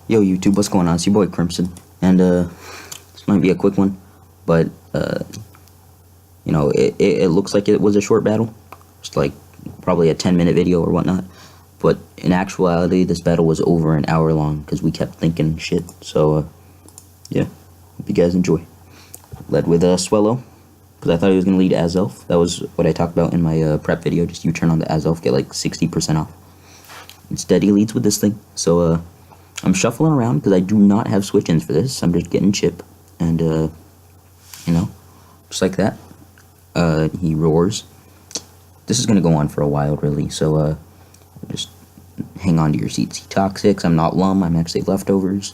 Yo YouTube, what's going on? It's your boy Crimson, and this might be a quick one, but you know, it looks like it was a short battle, just like probably a 10-minute video or whatnot, but in actuality this battle was over an hour long because we kept thinking shit. So yeah, hope you guys enjoy. Led with Swello, because I thought he was gonna lead as elf. That was what I talked about in my prep video. Just you turn on the as elf, get like 60% off. Instead he leads with this thing. So I'm shuffling around because I do not have switch-ins for this. I'm just getting chip, and you know, just like that. He roars. This is gonna go on for a while, really. So just hang on to your seats. He toxics. I'm not lum. I'm actually leftovers.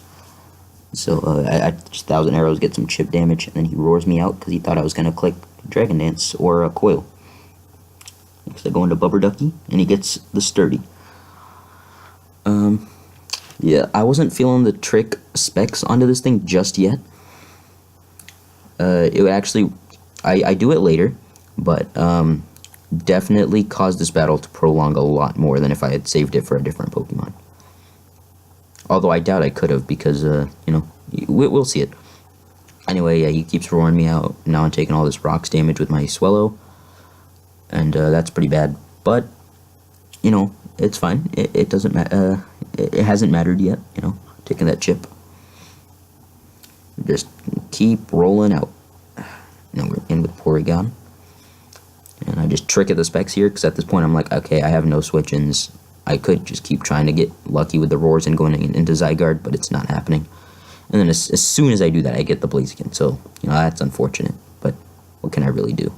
So I just 1,000 arrows, get some chip damage, and then he roars me out because he thought I was gonna click Dragon Dance or a coil. Next I go into Bubber Ducky, and he gets the sturdy. Yeah, I wasn't feeling the trick specs onto this thing just yet. It would actually, I do it later, but definitely caused this battle to prolong a lot more than if I had saved it for a different Pokemon. Although I doubt I could have, because you know, we'll see it. Anyway, yeah, he keeps roaring me out. Now I'm taking all this rocks damage with my Swellow, and that's pretty bad. But you know, it's fine. It doesn't matter. It hasn't mattered yet. You know, taking that chip. Just keep rolling out. Now we're in with Porygon, and I just trick at the specs here because at this point I'm like, okay, I have no switch-ins. I could just keep trying to get lucky with the roars and going into Zygarde, but it's not happening. And then as soon as I do that, I get the Blaziken. So you know, that's unfortunate. But what can I really do?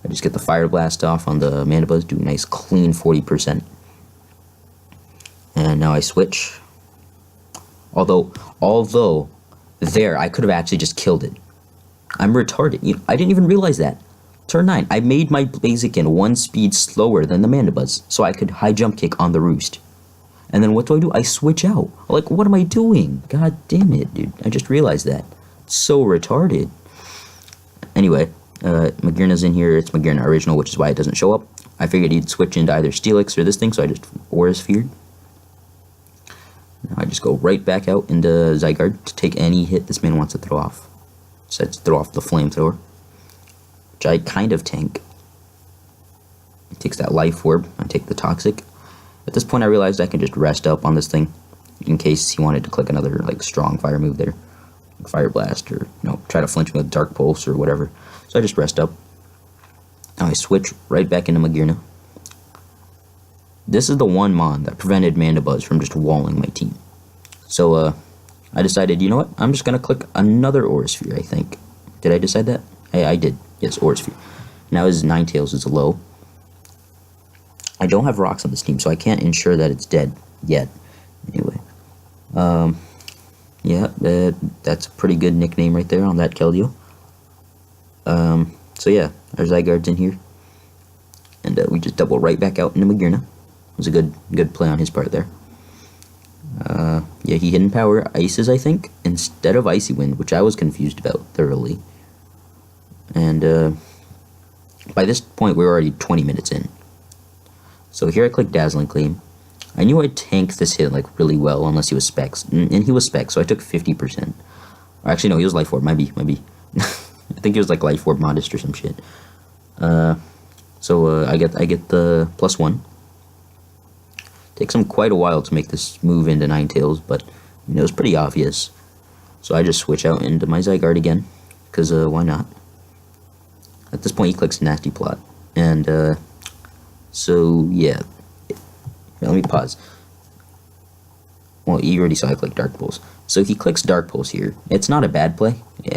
I just get the Fire Blast off on the Mandibuzz, do a nice clean 40%. And now I switch. Although there, I could have actually just killed it. I'm retarded. You know, I didn't even realize that. Turn 9, I made my Blaziken 1 speed slower than the Mandibuzz, so I could high jump kick on the roost. And then what do? I switch out. Like, what am I doing? God damn it, dude. I just realized that. It's so retarded. Anyway, Magearna's in here. It's Magearna original, which is why it doesn't show up. I figured he'd switch into either Steelix or this thing, so I just Aura Sphered. Now I just go right back out into Zygarde to take any hit this man wants to throw off. Decides to throw off the Flamethrower, which I kind of tank. He takes that Life Orb. I take the Toxic. At this point I realized I can just rest up on this thing in case he wanted to click another like strong fire move there. Like Fire Blast, or you know, try to flinch me with Dark Pulse or whatever. So I just rest up. Now I switch right back into Magearna. This is the one Mon that prevented Mandibuzz from just walling my team. So I decided, you know what? I'm just gonna click another Aura Sphere, I think. Did I decide that? I did. Yes, Aura Sphere. Now his Ninetales is low. I don't have rocks on this team, so I can't ensure that it's dead yet. Anyway, yeah, that's a pretty good nickname right there on that Keldeo. So yeah, our Zygarde's in here, and we just double right back out into Magearna. It was a good play on his part there. Yeah, he hidden power Ices, I think, instead of Icy Wind, which I was confused about thoroughly. And by this point, we were already 20 minutes in. So here I click Dazzling Gleam. I knew I'd tank this hit like really well unless he was Specs, and he was Specs, so I took 50%. Or actually, no, he was Life Orb. Might be. I think he was like Life Orb Modest or some shit. So I get the +1. Takes him quite a while to make this move into Ninetales, but you know, it was pretty obvious. So I just switch out into my Zygarde again, because why not? At this point he clicks Nasty Plot, and so yeah. Let me pause. Well, you already saw I click Dark Pulse. So he clicks Dark Pulse here. It's not a bad play.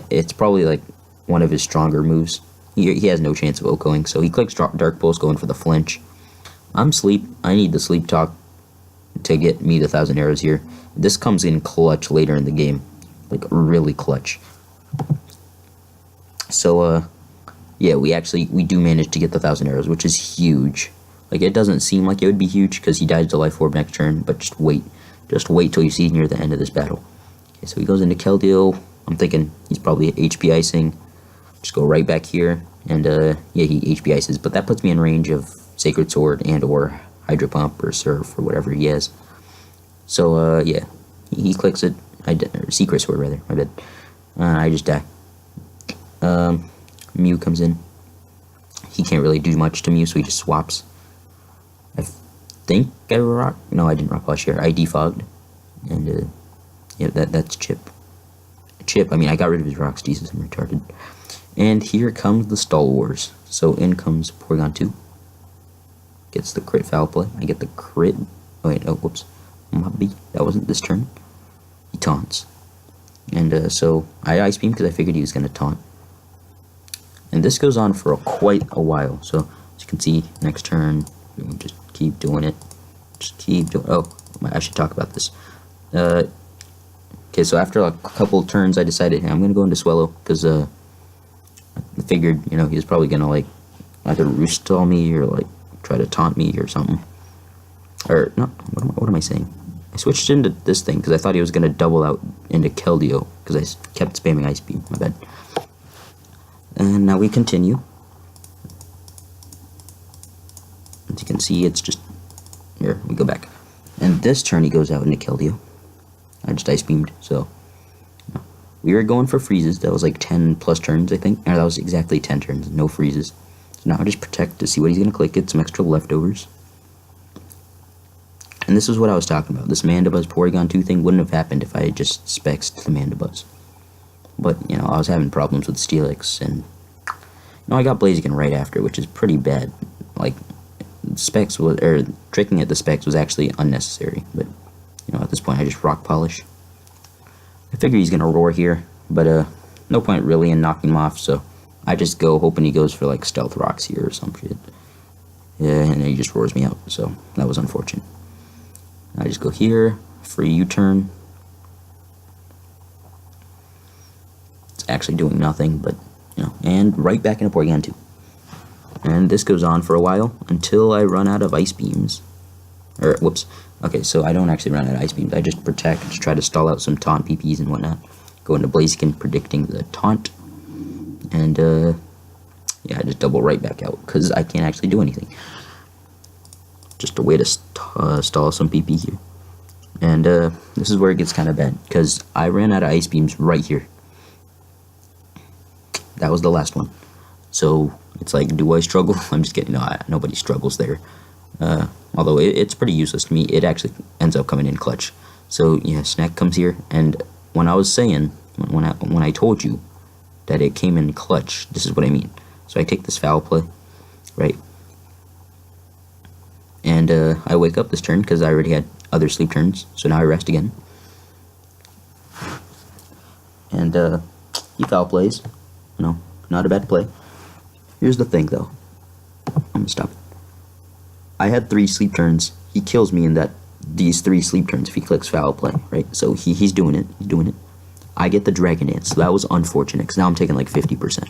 It's probably like one of his stronger moves. He has no chance of OHKOing, so he clicks Dark Pulse going for the flinch. I'm sleep. I need the sleep talk to get me the 1,000 arrows here. This comes in clutch later in the game, like really clutch. So yeah, we do manage to get the 1,000 arrows, which is huge. Like, it doesn't seem like it would be huge because he dies to Life Orb next turn, but just wait till you see near the end of this battle. Okay, so he goes into Keldeo. I'm thinking he's probably HP icing. Just go right back here, and yeah, he HP ices, but that puts me in range of Sacred Sword and or Hydro Pump or Surf or whatever he has. So yeah, He clicks it. Or secret sword rather. My bad. I just die. Mew comes in. He can't really do much to Mew, so he just swaps. I think I rock. No, I didn't rock polish here. I defogged, and yeah, that's Chip. Chip. I mean, I got rid of his rocks. Jesus, I'm retarded. And here comes the Stall Wars. So in comes Porygon 2. Gets the crit foul play. I get the crit. Oh wait, oh whoops. Mobby. That wasn't this turn. He taunts. And so I Ice Beam because I figured he was going to taunt. And this goes on for quite a while. So as you can see, next turn, we'll just keep doing it. Just keep doing. Oh, I should talk about this. Okay, so after a couple turns, I decided, hey, I'm going to go into Swallow because I figured, you know, he was probably going to like either roost stall me or like try to taunt me or something. Or no, what am I saying? I switched into this thing because I thought he was going to double out into Keldeo because I kept spamming Ice Beam. My bad. And now we continue. As you can see, it's just here. We go back, and this turn he goes out into Keldeo. I just Ice Beamed, so we were going for freezes. That was like 10 plus turns, I think. Or that was exactly 10 turns, no freezes. So now I just protect to see what he's going to click, get some extra leftovers. And this is what I was talking about. This Mandibuzz Porygon 2 thing wouldn't have happened if I had just spexed the Mandibuzz. But, you know, I was having problems with Steelix, and, you know, I got Blaziken right after, which is pretty bad. Like, specs was, or tricking at the specs was actually unnecessary, but, you know, at this point I just rock polish. I figure he's gonna roar here, but no point really in knocking him off, so I just go hoping he goes for like stealth rocks here or some shit. Yeah, and he just roars me out, so that was unfortunate. I just go here, free U-turn. It's actually doing nothing, but, you know, and right back into Porygon 2. And this goes on for a while until I run out of Ice Beams. Or, whoops. Okay, so I don't actually run out of Ice Beams. I just protect, just try to stall out some taunt PPs and whatnot. Go into Blaziken, predicting the taunt. And, yeah, I just double right back out, because I can't actually do anything. Just a way to stall some PP here. And, this is where it gets kind of bad, because I ran out of Ice Beams right here. That was the last one. So, it's like, do I struggle? I'm just kidding. No, nobody struggles there. Although it's pretty useless to me, it actually ends up coming in clutch. So yeah, Snack comes here, and when I was saying, when I told you that it came in clutch, this is what I mean. So I take this foul play, right? And I wake up this turn because I already had other sleep turns, so now I rest again. And he foul plays, you know, not a bad play. Here's the thing though, I'm gonna stop it. I had 3 sleep turns. He kills me in these 3 sleep turns if he clicks foul play, right? So he's doing it. He's doing it. I get the Dragon Dance, so that was unfortunate because now I'm taking like 50%.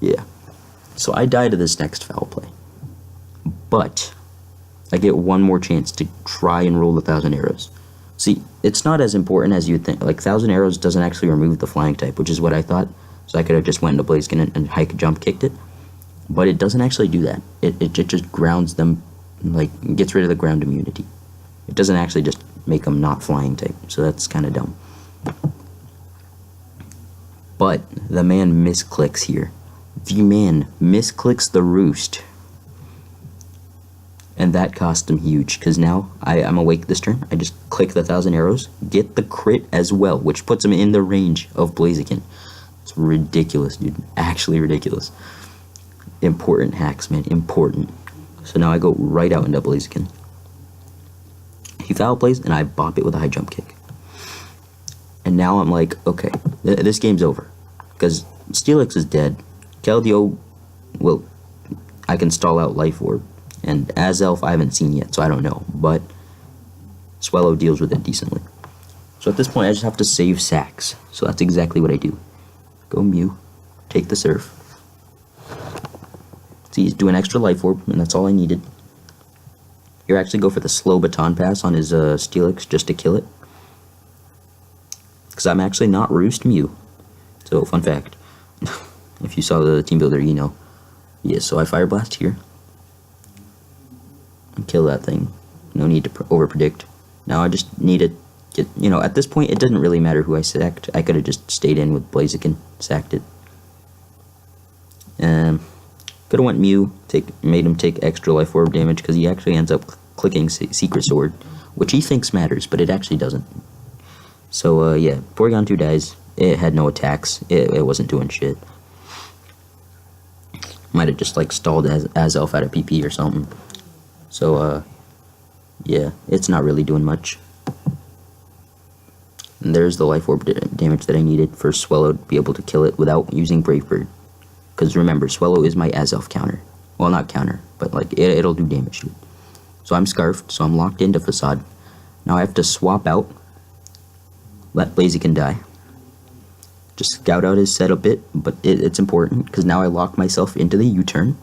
Yeah. So I die to this next foul play, but I get one more chance to try and roll the 1,000 arrows. See, it's not as important as you'd think. Like 1,000 arrows doesn't actually remove the flying type, which is what I thought. So I could have just went into Blaziken and hike jump kicked it. But it doesn't actually do that. It just grounds them, like, gets rid of the ground immunity. It doesn't actually just make them not flying type, so that's kind of dumb. But the man misclicks here. The man misclicks the roost. And that cost him huge, because now I'm awake this turn. I just click the 1,000 arrows, get the crit as well, which puts him in the range of Blaziken. It's ridiculous, dude. Actually ridiculous. Important hacks, man. Important. So now I go right out into Blaziken. He foul plays, and I bop it with a high jump kick. And now I'm like, okay, this game's over. Because Steelix is dead. Keldeo, well, I can stall out Life Orb. And Azelf I haven't seen yet, so I don't know. But Swallow deals with it decently. So at this point, I just have to save sacks. So that's exactly what I do. Go Mew. Take the Surf. See, he's doing extra Life Orb, and that's all I needed. Here, actually go for the slow baton pass on his Steelix just to kill it. Because I'm actually not Roost Mew. So, fun fact. If you saw the team builder, you know. Yes, so I Fire Blast here. And kill that thing. No need to over predict. Now I just need to get, at this point it doesn't really matter who I sacked. I could have just stayed in with Blaziken, sacked it. Could have went Mew, made him take extra life orb damage because he actually ends up clicking Secret Sword, which he thinks matters, but it actually doesn't. So yeah, Porygon 2 dies. It had no attacks. It wasn't doing shit. Might have just like stalled Azelf out of PP or something. So yeah, it's not really doing much. And there's the life orb damage that I needed for Swellow to be able to kill it without using Brave Bird. Because remember, Swellow is my Azelf counter. Well, not counter, but like it'll do damage to it. So I'm Scarfed, so I'm locked into Facade. Now I have to swap out, let Blaziken die. Just scout out his set a bit, but it's important because now I lock myself into the U-turn.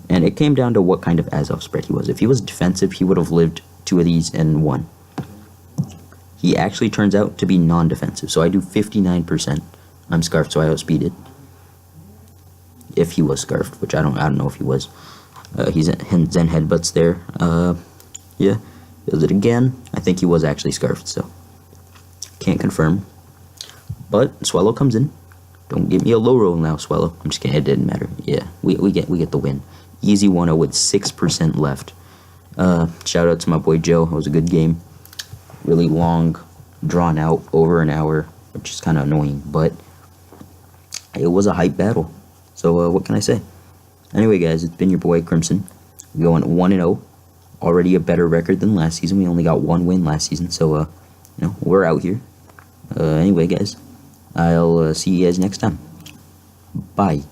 And it came down to what kind of Azelf spread he was. If he was defensive, he would have lived 2 of these and won. He actually turns out to be non-defensive, so I do 59%. I'm Scarfed, so I outspeed it. If he was Scarfed, which I don't know if he was. He's Zen Headbutts there. Yeah, does it again. I think he was actually Scarfed, so can't confirm. But Swellow comes in. Don't give me a low roll now, Swellow. I'm just kidding. It didn't matter. Yeah, we get the win. Easy 1-0 with 6% left. Shout out to my boy Joe. It was a good game. Really long, drawn out, over an hour, which is kind of annoying, but it was a hype battle. So what can I say? Anyway, guys, it's been your boy Crimson. We're going 1-0. Already a better record than last season. We only got 1 win last season, so we're out here. Anyway, guys, I'll see you guys next time. Bye.